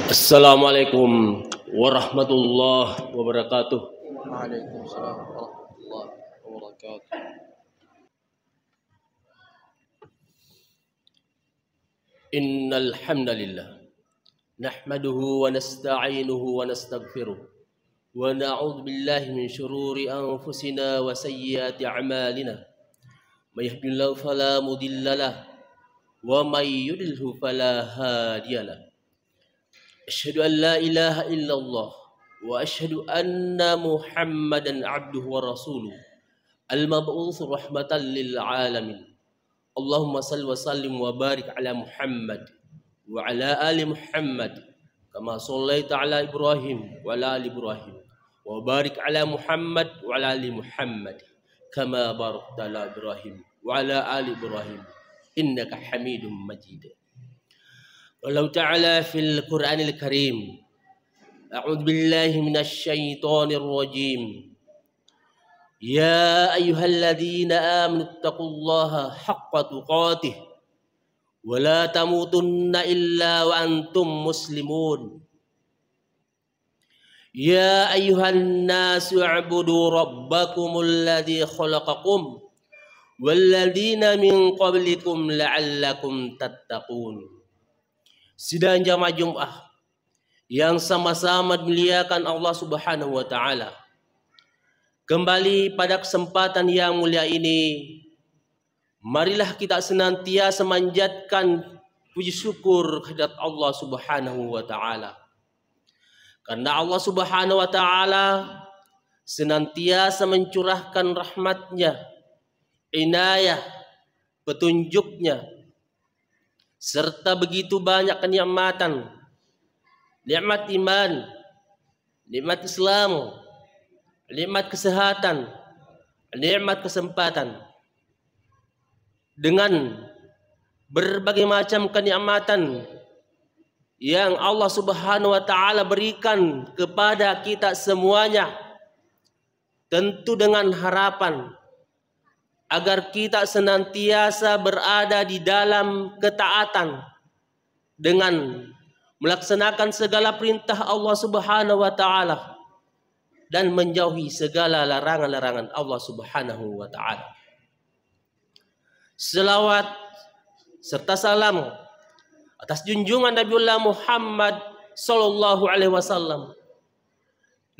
Assalamualaikum warahmatullahi wabarakatuh. Waalaikumsalam warahmatullahi wabarakatuh. Innal hamdalillah nahmaduhu wa nasta'inuhu wa nastaghfiruh wa na'udzu billahi min shururi anfusina wa sayyiati a'malina. May yahdihillahu fala mudhillalah wa may yudlilhu fala hadiyalah. Asyhadu an la ilaha illallah wa asyhadu anna Muhammadan abduhu wa rasuluh al-mab'uts rahmatan lil alamin. Allahumma salli wa sallim wa barik ala Muhammad wa ala ali Muhammad kama shallaita ala Ibrahim wa ala ali Ibrahim wa barik ala Muhammad wa ala ali Muhammad kama barakta ala Ibrahim wa ala ali Ibrahim innaka Hamidum Majid. Wallahu ta'ala fil Qur'anil Karim. A'udzu billahi minasy syaithanir rajim. Ya ayyuhalladzina amanu taqullaha haqqa tuqatih wa la tamutunna illa wa antum muslimun. Ya ayyuhan nasu i'budu rabbakumul ladzi khalaqakum wal ladzina min qablikum la'allakum tattaqun. Sidang jamaah Jumat yang sama-sama dimuliakan Allah Subhanahu wa taala. Kembali pada kesempatan yang mulia ini, marilah kita senantiasa manjatkan puji syukur kehadirat Allah Subhanahu wa taala. Karena Allah Subhanahu wa taala senantiasa mencurahkan rahmatnya, inayah, petunjuknya, serta begitu banyak kenikmatan, nikmat iman, nikmat Islam, nikmat kesehatan, nikmat kesempatan, dengan berbagai macam kenikmatan yang Allah Subhanahu wa taala berikan kepada kita semuanya, tentu dengan harapan agar kita senantiasa berada di dalam ketaatan dengan melaksanakan segala perintah Allah Subhanahu wa taala dan menjauhi segala larangan-larangan Allah Subhanahu wa taala. Selawat serta salam atas junjungan Nabiullah Muhammad sallallahu alaihi wasallam,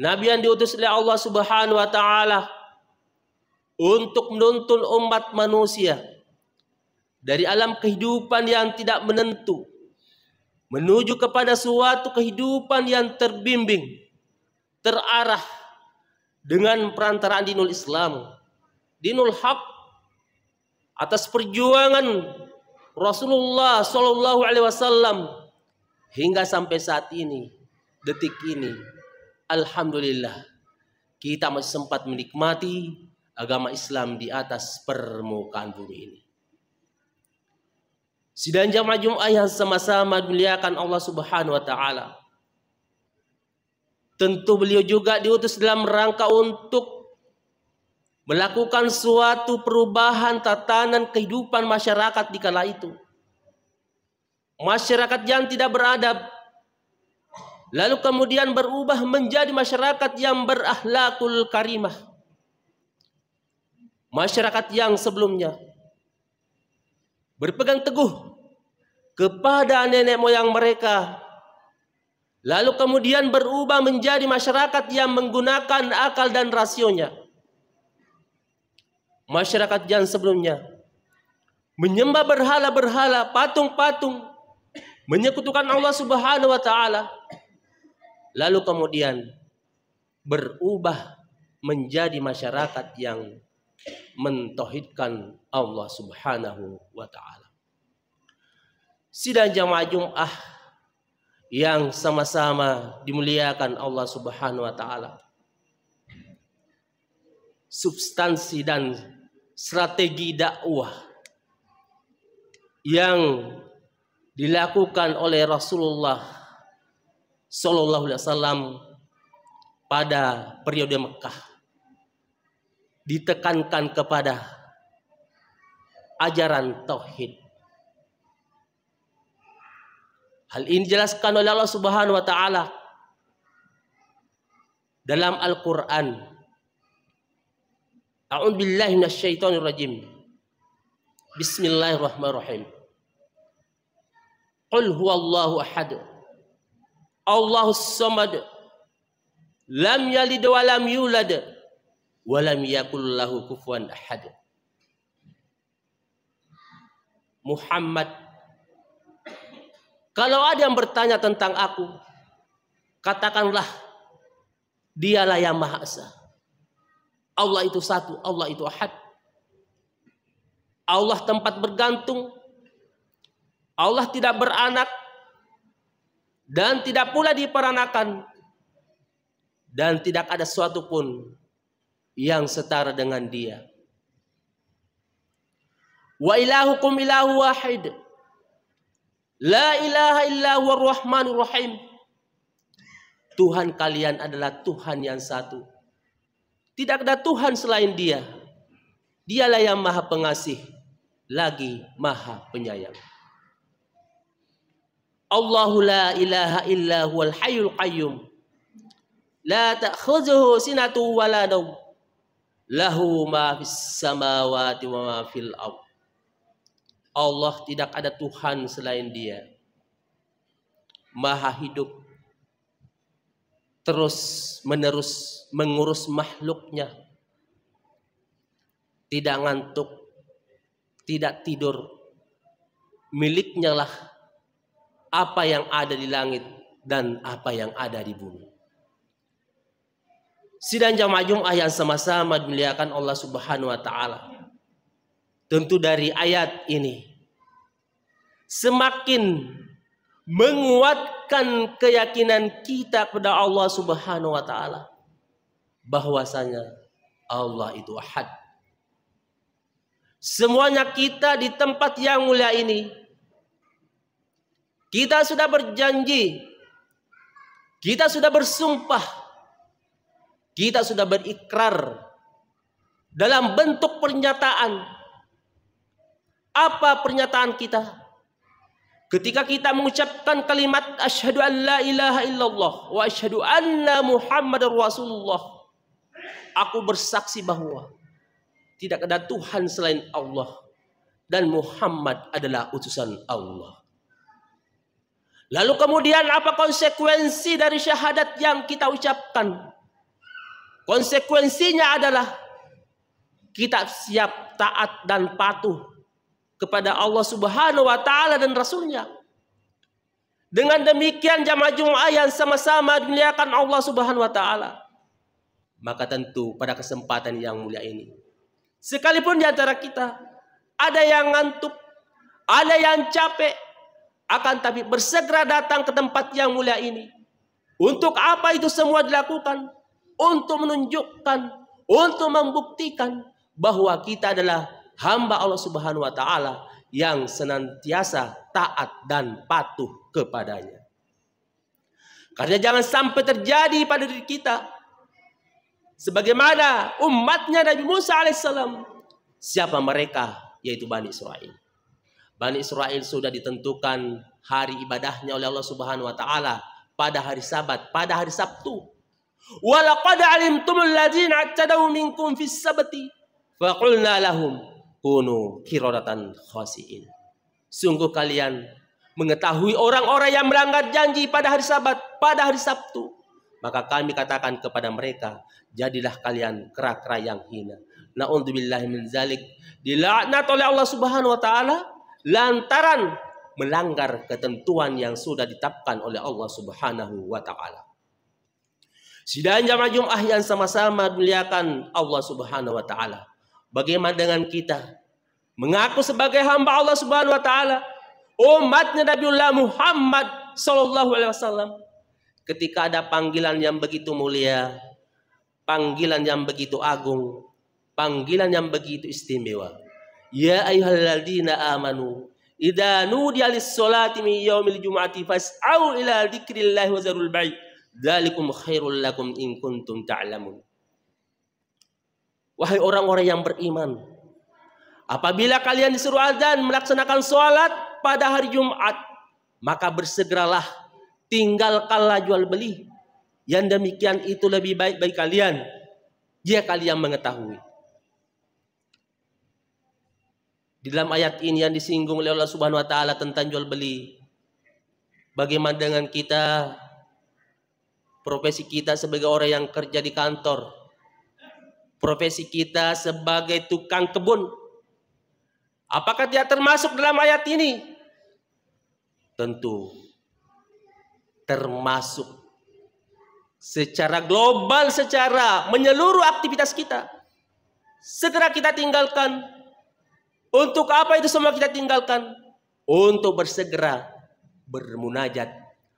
nabi yang diutus oleh Allah Subhanahu wa taala untuk menuntun umat manusia dari alam kehidupan yang tidak menentu menuju kepada suatu kehidupan yang terbimbing, terarah dengan perantaraan dinul Islam, dinul haq, atas perjuangan Rasulullah Shallallahu Alaihi Wasallam hingga sampai saat ini, detik ini, alhamdulillah kita masih sempat menikmati agama Islam di atas permukaan bumi ini. Sidang jamaah Jumat yang sama-sama dimuliakan Allah Subhanahu wa taala. Tentu beliau juga diutus dalam rangka untuk melakukan suatu perubahan tatanan kehidupan masyarakat di kala itu. Masyarakat yang tidak beradab, lalu kemudian berubah menjadi masyarakat yang berakhlakul karimah. Masyarakat yang sebelumnya berpegang teguh kepada nenek moyang mereka, lalu kemudian berubah menjadi masyarakat yang menggunakan akal dan rasionya. Masyarakat yang sebelumnya menyembah berhala-berhala, patung-patung, menyekutukan Allah Subhanahu wa taala, lalu kemudian berubah menjadi masyarakat yang mentauhidkan Allah Subhanahu wa taala. Sidang jamaah Jumat yang sama-sama dimuliakan Allah Subhanahu wa taala. Substansi dan strategi dakwah yang dilakukan oleh Rasulullah Sallallahu Alaihi Wasallam pada periode Mekah ditekankan kepada ajaran tauhid. Hal ini dijelaskan oleh Allah Subhanahu wa taala dalam Al-Qur'an. A'udzu billahi minasyaitonir rajim. Bismillahirrahmanirrahim. Qul huwallahu ahad. Allahus samad. Lam yalid wa lam yulad wa lam yakul lahu kufuwan ahad. Muhammad, kalau ada yang bertanya tentang aku, katakanlah dialah yang Maha Esa. Allah itu satu, Allah itu ahad. Allah tempat bergantung. Allah tidak beranak dan tidak pula diperanakan. Dan tidak ada sesuatu pun yang setara dengan Dia. Wa ilahukum ilahu wahid. La ilaha illa huwar rahmanur rahim. Tuhan kalian adalah Tuhan yang satu. Tidak ada Tuhan selain Dia. Dialah yang Maha Pengasih, lagi Maha Penyayang. Allahu la ilaha illa huwal hayyul qayyum. La ta'khudhuhu sinatu wa la nawm. Lahu ma fis samawati wa ma fil ardh. Allah tidak ada Tuhan selain Dia. Maha hidup. Terus menerus mengurus makhluknya. Tidak ngantuk. Tidak tidur. Miliknya lah apa yang ada di langit dan apa yang ada di bumi. Sidang jamaah Jumat yang sama-sama dimuliakan Allah Subhanahu wa taala. Tentu dari ayat ini semakin menguatkan keyakinan kita kepada Allah Subhanahu wa taala bahwasanya Allah itu ahad. Semuanya kita di tempat yang mulia ini kita sudah berjanji, kita sudah bersumpah, kita sudah berikrar dalam bentuk pernyataan. Apa pernyataan kita? Ketika kita mengucapkan kalimat asyhadu an la ilaha illallah wa asyhadu anna Muhammadar Rasulullah. Aku bersaksi bahwa tidak ada Tuhan selain Allah dan Muhammad adalah utusan Allah. Lalu kemudian apa konsekuensi dari syahadat yang kita ucapkan? Konsekuensinya adalah kita siap taat dan patuh kepada Allah Subhanahu wa taala dan Rasulnya. Dengan demikian jamaah Jumat yang sama-sama dimuliakan Allah Subhanahu wa taala. Maka tentu pada kesempatan yang mulia ini, sekalipun di antara kita ada yang ngantuk, ada yang capek, akan tapi bersegera datang ke tempat yang mulia ini. Untuk apa itu semua dilakukan? Untuk menunjukkan, untuk membuktikan bahwa kita adalah hamba Allah Subhanahu wa taala yang senantiasa taat dan patuh kepadanya. Karena jangan sampai terjadi pada diri kita sebagaimana umatnya Nabi Musa alaihissalam. Siapa mereka? Yaitu Bani Israel. Bani Israel sudah ditentukan hari ibadahnya oleh Allah Subhanahu wa taala pada hari Sabat, pada hari Sabtu. Wa laqad alimtumul ladzina i'tadaw minkum fis sabti faqulna lahum kunu qiradatan khasiin. Sungguh kalian mengetahui orang-orang yang melanggar janji pada hari Sabat, pada hari Sabtu. Maka kami katakan kepada mereka, jadilah kalian kera-kera yang hina. Na'udzubillahi min zalik. Dilaknat oleh Allah Subhanahu wa taala lantaran melanggar ketentuan yang sudah ditetapkan oleh Allah Subhanahu wa taala. Sidang jamaah Jumat yang sama-sama dimuliakan Allah Subhanahu wa taala. Bagaimana dengan kita mengaku sebagai hamba Allah Subhanahu wa taala, umatnya Nabiullah Muhammad sallallahu alaihi wasallam, ketika ada panggilan yang begitu mulia, panggilan yang begitu agung, panggilan yang begitu istimewa. Ya ayyuhalladzina amanu idza nudiya lis-sholati min yaumil jumu'ati fas'au ila dzikrillahi wa zarul bai'. Dzalikum khairul lakum in kuntum ta'lamun. Wahai orang-orang yang beriman, apabila kalian disuruh azan melaksanakan sholat pada hari Jumat, maka bersegeralah, tinggalkanlah jual beli. Yang demikian itu lebih baik bagi kalian jika kalian mengetahui. Di dalam ayat ini yang disinggung oleh Allah Subhanahu wa taala tentang jual beli. Bagaimana dengan kita, profesi kita sebagai orang yang kerja di kantor, profesi kita sebagai tukang kebun, apakah dia termasuk dalam ayat ini? Tentu termasuk. Secara global, secara menyeluruh aktivitas kita. Segera kita tinggalkan. Untuk apa itu semua kita tinggalkan? Untuk bersegera bermunajat,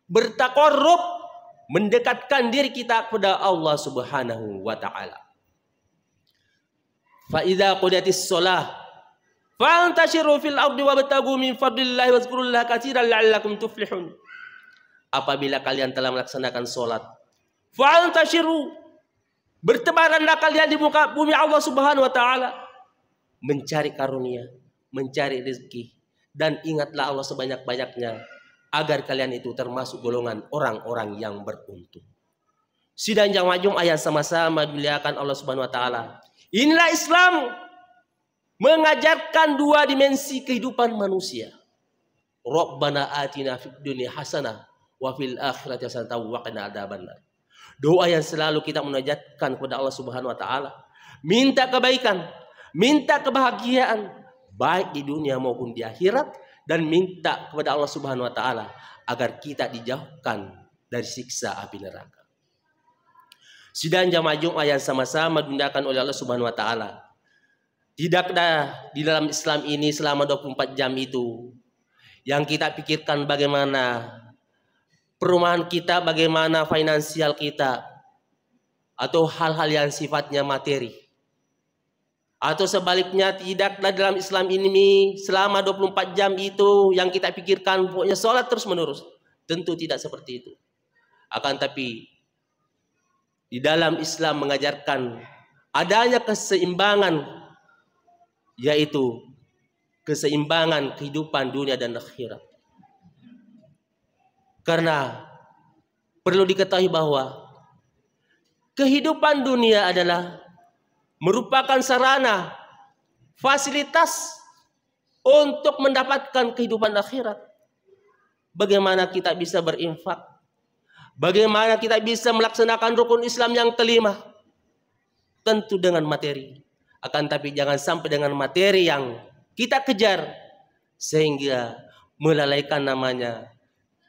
bertaqarrub, mendekatkan diri kita kepada Allah Subhanahu wa taala. Fa idza qudiyatis shalah fantashiru fil ardi wabtagu min fadlillahi wazkurullaha katsiran la'allakum tuflihun. Apabila kalian telah melaksanakan salat, fantashiru, bertebaranlah kalian di muka bumi Allah Subhanahu wa taala, mencari karunia, mencari rezeki, dan ingatlah Allah sebanyak-banyaknya agar kalian itu termasuk golongan orang-orang yang beruntung. Sidang yang majum ayat sama-sama dimuliakan Allah Subhanahu wa taala. Inilah Islam mengajarkan dua dimensi kehidupan manusia. Rabbana atina fid dunya hasanah wa fil akhirati hasanah wa qina adzabannar. Doa yang selalu kita munajatkan kepada Allah Subhanahu wa taala, minta kebaikan, minta kebahagiaan baik di dunia maupun di akhirat, dan minta kepada Allah Subhanahu wa taala agar kita dijauhkan dari siksa api neraka. Sidang jamaah Jumat yang sama-sama diundangkan oleh Allah Subhanahu wa taala. Tidak ada di dalam Islam ini selama 24 jam itu yang kita pikirkan bagaimana perumahan kita, bagaimana finansial kita, atau hal-hal yang sifatnya materi. Atau sebaliknya, tidaklah dalam Islam ini selama 24 jam itu yang kita pikirkan pokoknya sholat terus menerus. Tentu tidak seperti itu. Akan tapi di dalam Islam mengajarkan adanya keseimbangan, yaitu keseimbangan kehidupan dunia dan akhirat. Karena perlu diketahui bahwa kehidupan dunia adalah merupakan sarana, fasilitas untuk mendapatkan kehidupan akhirat. Bagaimana kita bisa berinfak? Bagaimana kita bisa melaksanakan rukun Islam yang kelima? Tentu dengan materi. Akan tapi jangan sampai dengan materi yang kita kejar sehingga melalaikan namanya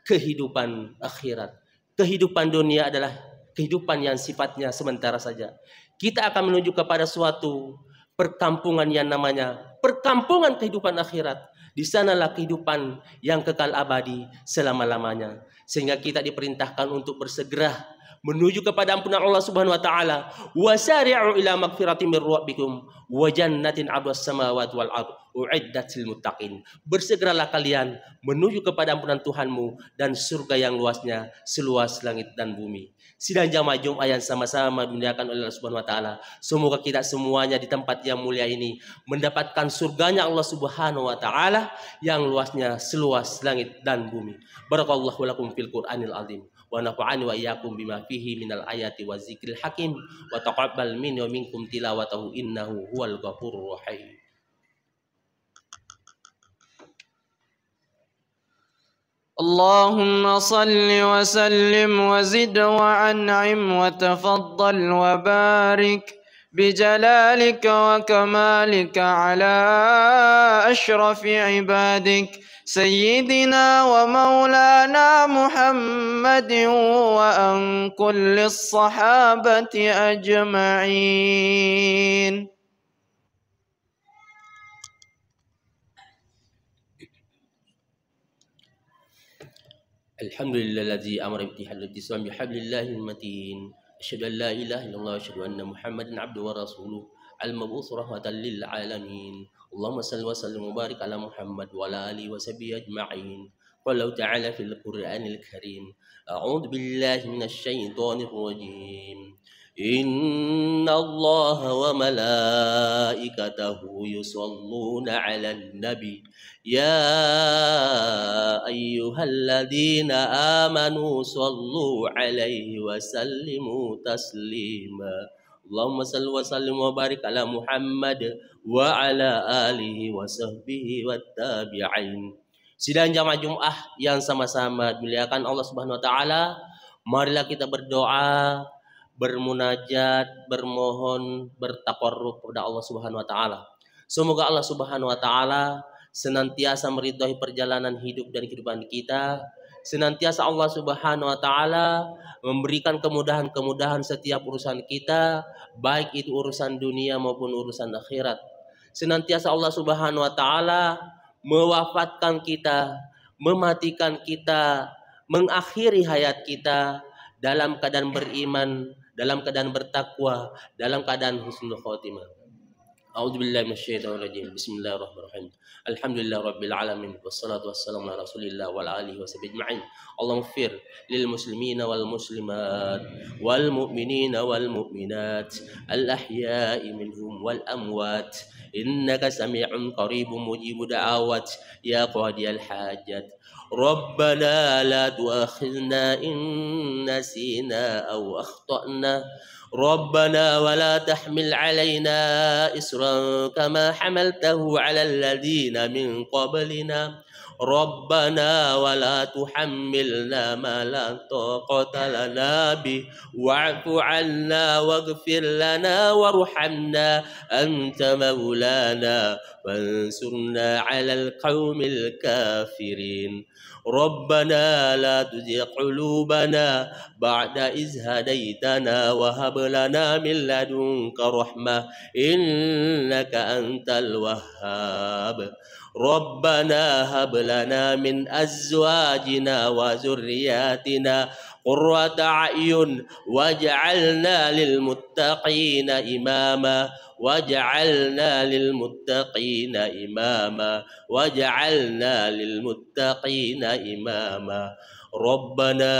kehidupan akhirat. Kehidupan dunia adalah kehidupan yang sifatnya sementara saja. Kita akan menuju kepada suatu perkampungan yang namanya perkampungan kehidupan akhirat. Di sanalah kehidupan yang kekal abadi selama-lamanya. Sehingga kita diperintahkan untuk bersegera menuju kepada ampunan Allah Subhanahu wa taala. Wasari'u ila magfiratin min rabbikum wa jannatin 'arduhas samawati wal ardh u'iddat lil muttaqin. Bersegeralah kalian menuju kepada ampunan Tuhanmu dan surga yang luasnya seluas langit dan bumi. Sidang jamaah Jumat yang sama-sama dimuliakan oleh Allah Subhanahu wa taala. Semoga kita semuanya di tempat yang mulia ini mendapatkan surganya Allah Subhanahu wa taala yang luasnya seluas langit dan bumi. Barakallahu lakum fil Qur'anil azim. Wa nafa'ani wa iyyakum bima fihi minal ayati wa zikril hakim wa taqabbal minni wa minkum tilawatahu innahu huwal ghafurur rahim. اللهم صل وسلم وزد وأنعم وتفضل وبارك بجلالك وكمالك على أشرف عبادك سيدنا ومولانا محمد وأن كل الصحابة أجمعين. Alhamdulillahilladzi amara bittihadil ittisam bihablillahi matin. Asyhadu an la ilaha illallah wa asyhadu anna Muhammadan abduhu wa rasuluh al-mab'uts rahmatan lil alamin. Allahumma shalli wa sallim wa barik ala Muhammad wa ala alihi wa sahbihi ajma'in. Qala ta'ala fil Qur'anil Karim. A'udzu billahi minasy syaithanir rajim. Inna Allaha wa malaikatahu yusholluna 'alan nabi. Ya أيها الذين آمنوا صلوا عليه وسلموا تسليما اللهم صل وسلم وبارك على محمد وعلى آله وصحبه والتابعين. Sidang jamaah Jumat yang sama-sama dimuliakan Allah Subhanahu wa taala, marilah kita berdoa, bermunajat, bermohon, bertaqarrub kepada Allah Subhanahu wa taala. Semoga Allah Subhanahu wa taala senantiasa meridhai perjalanan hidup dan kehidupan kita. Senantiasa Allah Subhanahu wa taala memberikan kemudahan-kemudahan setiap urusan kita, baik itu urusan dunia maupun urusan akhirat. Senantiasa Allah Subhanahu wa taala mewafatkan kita, mematikan kita, mengakhiri hayat kita dalam keadaan beriman, dalam keadaan bertakwa, dalam keadaan husnul khotimah. A'udzubillahi minasyaitonir rajim. Bismillahirrahmanirrahim. Alhamdulillah rabbil alamin wassalatu wassalamu ala Rasulillah wa ala alihi washabihi ajma'in. Allahumma ighfir lil muslimina wal muslimat wal mu'minina wal mu'minat al ahya'i minhum wal amwat innaka sami'un qaribun mujibud da'awat ya qadiyal hajat. Rabbana la tu'akhidhna in nasina aw akhtana ربنا ولا تحمل علينا إصرا كما حملته على الذين من قبلنا ربنا ولا تحملنا ما لا طاقة لنا به واعف عنا واغفر لنا وارحمنا أنت مولانا فانصرنا على القوم الكافرين ربنا لا تزغ قلوبنا بعد إذ هديتنا وهب لنا من لدنك رحمة إنك أنت الوهاب ربنا هب لنا من أزواجنا وذرياتنا قرة أعين واجعلنا للمتقين إماما وجعلنا للمتقين إماما وجعلنا للمتقين إماما ربنا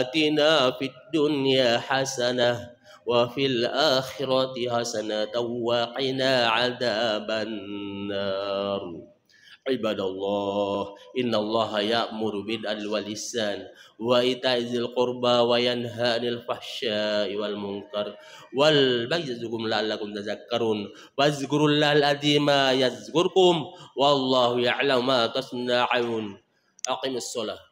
آتنا في الدنيا حسنة وفي الآخرة حسنة وقنا عذاب النار عباد الله إن الله يأمر بالعدل والإحسان وإيتاء ذي القربى وينهى عن الفحشاء والمنكر والبغي يعظكم لعلكم تذكرون واذكروا الله العظيم يذكركم والله يعلم ما تصنعون أقم الصلاة